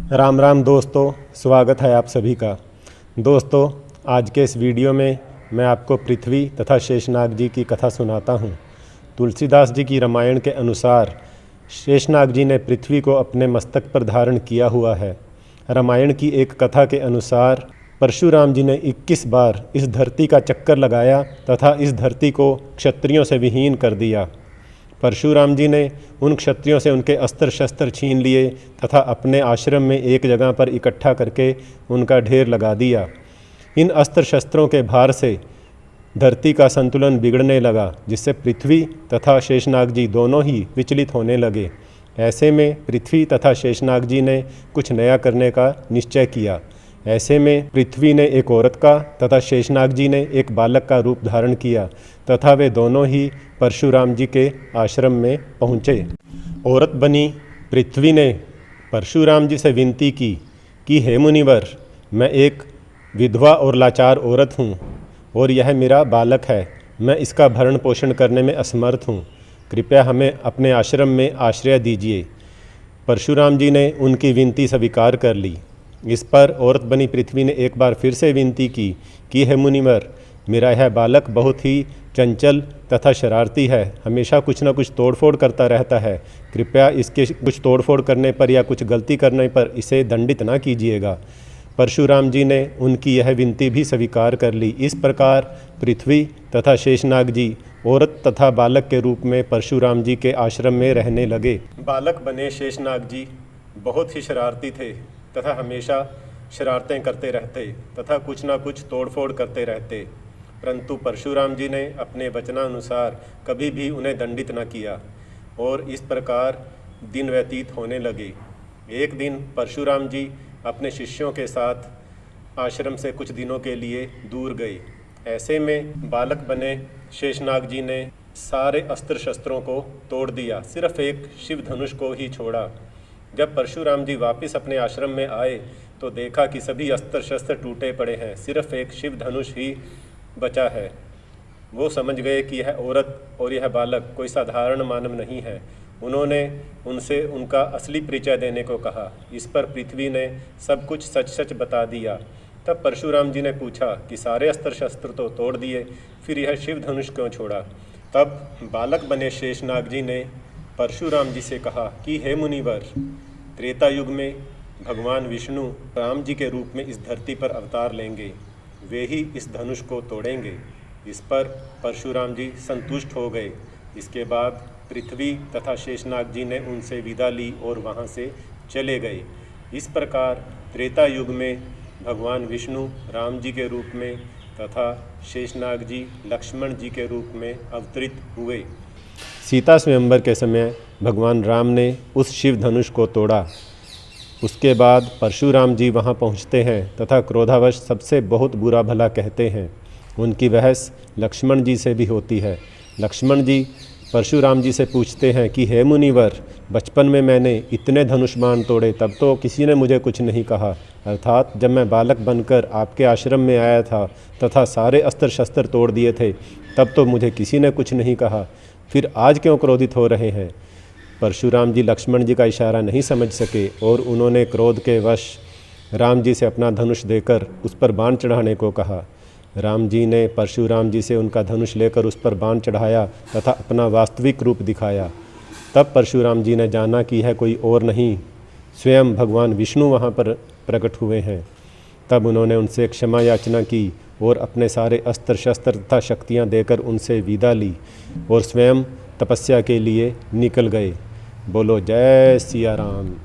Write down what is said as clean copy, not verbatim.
राम राम दोस्तों, स्वागत है आप सभी का। दोस्तों, आज के इस वीडियो में मैं आपको पृथ्वी तथा शेषनाग जी की कथा सुनाता हूँ। तुलसीदास जी की रामायण के अनुसार शेषनाग जी ने पृथ्वी को अपने मस्तक पर धारण किया हुआ है। रामायण की एक कथा के अनुसार परशुराम जी ने 21 बार इस धरती का चक्कर लगाया तथा इस धरती को क्षत्रियों से विहीन कर दिया। परशुराम जी ने उन क्षत्रियों से उनके अस्त्र शस्त्र छीन लिए तथा अपने आश्रम में एक जगह पर इकट्ठा करके उनका ढेर लगा दिया। इन अस्त्र शस्त्रों के भार से धरती का संतुलन बिगड़ने लगा, जिससे पृथ्वी तथा शेषनाग जी दोनों ही विचलित होने लगे। ऐसे में पृथ्वी तथा शेषनाग जी ने कुछ नया करने का निश्चय किया। ऐसे में पृथ्वी ने एक औरत का तथा शेषनाग जी ने एक बालक का रूप धारण किया तथा वे दोनों ही परशुराम जी के आश्रम में पहुँचे। औरत बनी पृथ्वी ने परशुराम जी से विनती की कि हे मुनिवर, मैं एक विधवा और लाचार औरत हूँ और यह मेरा बालक है। मैं इसका भरण पोषण करने में असमर्थ हूँ। कृपया हमें अपने आश्रम में आश्रय दीजिए। परशुराम जी ने उनकी विनती स्वीकार कर ली। इस पर औरत बनी पृथ्वी ने एक बार फिर से विनती की कि हे मुनिवर, मेरा यह बालक बहुत ही चंचल तथा शरारती है, हमेशा कुछ न कुछ तोड़फोड़ करता रहता है। कृपया इसके कुछ तोड़फोड़ करने पर या कुछ गलती करने पर इसे दंडित ना कीजिएगा। परशुराम जी ने उनकी यह विनती भी स्वीकार कर ली। इस प्रकार पृथ्वी तथा शेषनाग जी औरत तथा बालक के रूप में परशुराम जी के आश्रम में रहने लगे। बालक बने शेषनाग जी बहुत ही शरारती थे तथा हमेशा शरारतें करते रहते तथा कुछ ना कुछ तोड़फोड़ करते रहते, परंतु परशुराम जी ने अपने वचनानुसार कभी भी उन्हें दंडित न किया और इस प्रकार दिन व्यतीत होने लगे। एक दिन परशुराम जी अपने शिष्यों के साथ आश्रम से कुछ दिनों के लिए दूर गए। ऐसे में बालक बने शेषनाग जी ने सारे अस्त्र शस्त्रों को तोड़ दिया, सिर्फ एक शिव धनुष को ही छोड़ा। जब परशुराम जी वापस अपने आश्रम में आए तो देखा कि सभी अस्त्र शस्त्र टूटे पड़े हैं, सिर्फ एक शिव धनुष ही बचा है। वो समझ गए कि यह औरत और यह बालक कोई साधारण मानव नहीं है। उन्होंने उनसे उनका असली परिचय देने को कहा। इस पर पृथ्वी ने सब कुछ सच सच बता दिया। तब परशुराम जी ने पूछा कि सारे अस्त्र शस्त्र तो तोड़ दिए, फिर यह शिव धनुष क्यों छोड़ा? तब बालक बने शेषनाग जी ने परशुराम जी से कहा कि हे मुनिवर, त्रेता युग में भगवान विष्णु राम जी के रूप में इस धरती पर अवतार लेंगे, वे ही इस धनुष को तोड़ेंगे। इस पर परशुराम जी संतुष्ट हो गए। इसके बाद पृथ्वी तथा शेषनाग जी ने उनसे विदा ली और वहाँ से चले गए। इस प्रकार त्रेता युग में भगवान विष्णु राम जी के रूप में तथा शेषनाग जी लक्ष्मण जी के रूप में अवतरित हुए। सीता स्वयंवर के समय भगवान राम ने उस शिव धनुष को तोड़ा। उसके बाद परशुराम जी वहाँ पहुँचते हैं तथा क्रोधावश सबसे बहुत बुरा भला कहते हैं। उनकी बहस लक्ष्मण जी से भी होती है। लक्ष्मण जी परशुराम जी से पूछते हैं कि हे मुनिवर, बचपन में मैंने इतने धनुष बाण तोड़े तब तो किसी ने मुझे कुछ नहीं कहा, अर्थात जब मैं बालक बनकर आपके आश्रम में आया था तथा सारे अस्त्र शस्त्र तोड़ दिए थे तब तो मुझे किसी ने कुछ नहीं कहा, फिर आज क्यों क्रोधित हो रहे हैं? परशुराम जी लक्ष्मण जी का इशारा नहीं समझ सके और उन्होंने क्रोध के वश राम जी से अपना धनुष देकर उस पर बाण चढ़ाने को कहा। राम जी ने परशुराम जी से उनका धनुष लेकर उस पर बाण चढ़ाया तथा अपना वास्तविक रूप दिखाया। तब परशुराम जी ने जाना कि यह कोई और नहीं, स्वयं भगवान विष्णु वहाँ पर प्रकट हुए हैं। तब उन्होंने उनसे क्षमा याचना की और अपने सारे अस्त्र शस्त्र तथा शक्तियाँ देकर उनसे विदा ली और स्वयं तपस्या के लिए निकल गए। बोलो जय सिया राम।